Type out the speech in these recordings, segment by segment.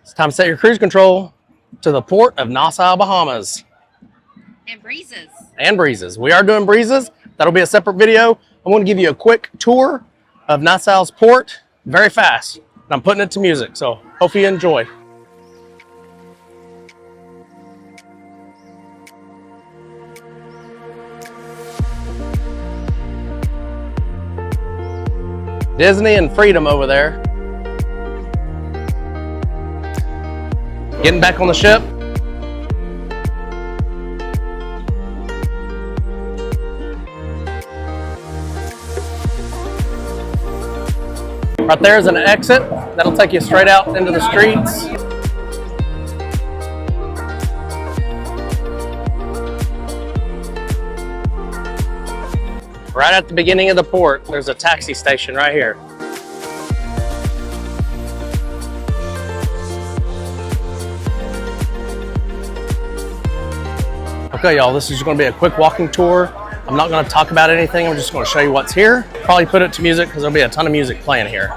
It's time to set your cruise control to the port of Nassau, Bahamas. And breezes. And breezes. We are doing breezes. That'll be a separate video. I'm going to give you a quick tour of Nassau's port very fast. And I'm putting it to music, so hope you enjoy. Disney and Freedom over there. Getting back on the ship. Right there is an exit. That'll take you straight out into the streets. Right at the beginning of the port, there's a taxi station right here. Okay, y'all, this is going to be a quick walking tour. I'm not going to talk about anything. I'm just going to show you what's here. Probably put it to music because there'll be a ton of music playing here.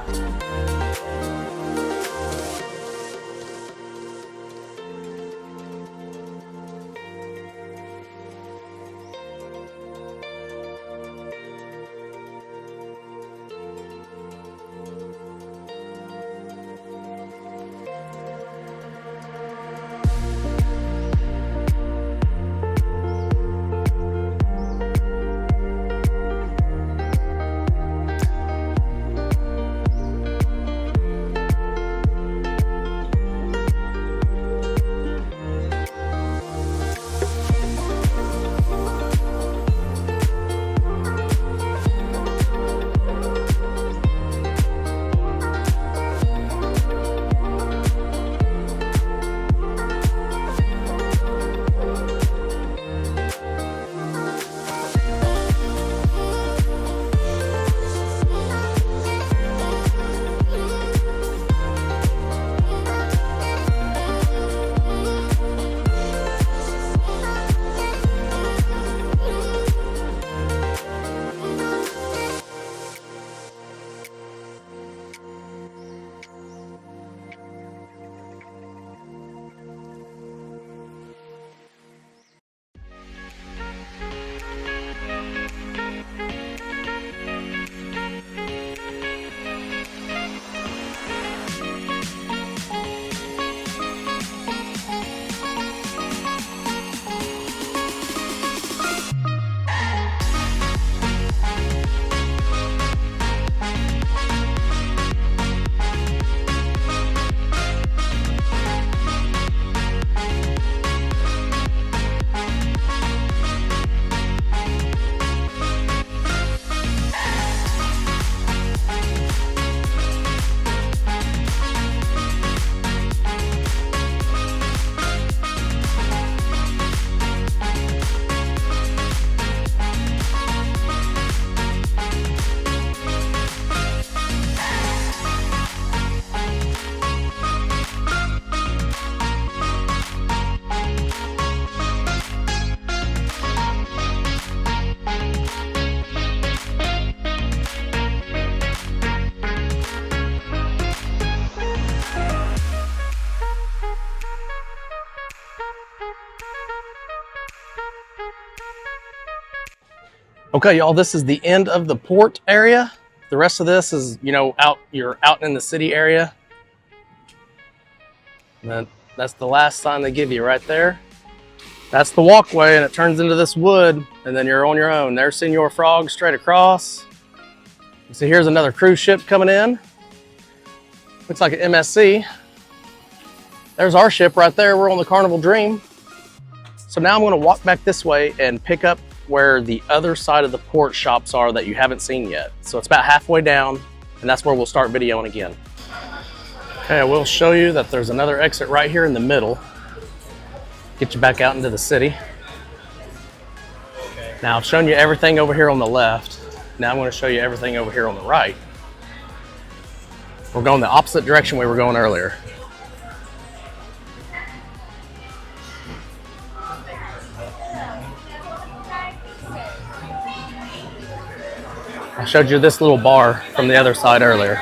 Okay, y'all, this is the end of the port area. The rest of this is, you're out in the city area. And that's the last sign they give you right there. That's the walkway, and it turns into this wood, and then you're on your own. There's Senor Frog straight across. So here's another cruise ship coming in. Looks like an MSC. There's our ship right there. We're on the Carnival Dream. So now I'm going to walk back this way and pick up where the other side of the port shops are that you haven't seen yet. So it's about halfway down, and that's where we'll start videoing again. Okay, I will show you that there's another exit right here in the middle. Get you back out into the city. Now I've shown you everything over here on the left. Now I'm going to show you everything over here on the right. We're going the opposite direction we were going earlier. I showed you this little bar from the other side earlier.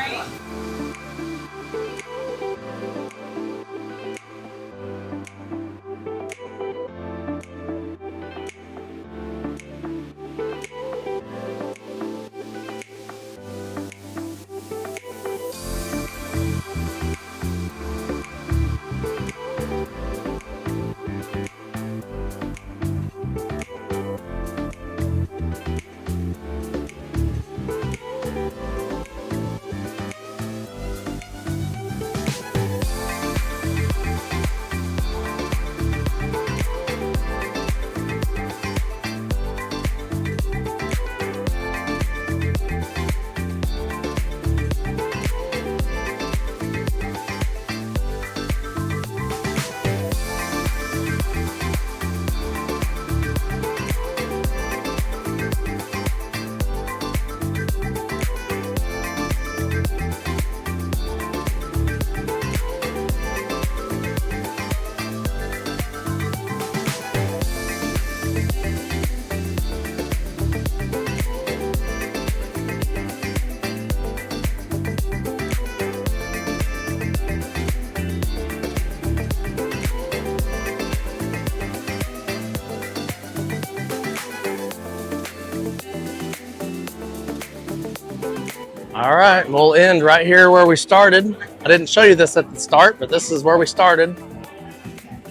All right, we'll end right here where we started. I didn't show you this at the start, but this is where we started.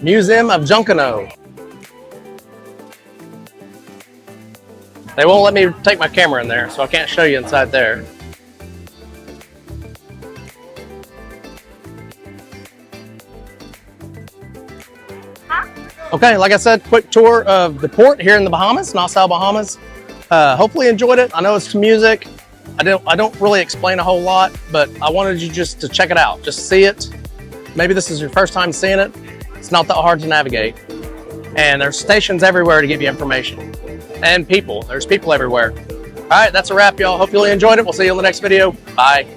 Museum of Junkanoo. They won't let me take my camera in there, so I can't show you inside there. Okay, like I said, quick tour of the port here in the Bahamas, Nassau Bahamas. Hopefully enjoyed it. I know it's music. I don't really explain a whole lot, but I wanted you just to check it out. Just see it. Maybe this is your first time seeing it. It's not that hard to navigate. And there's stations everywhere to give you information. And people. There's people everywhere. All right, that's a wrap, y'all. Hope you really enjoyed it. We'll see you in the next video. Bye.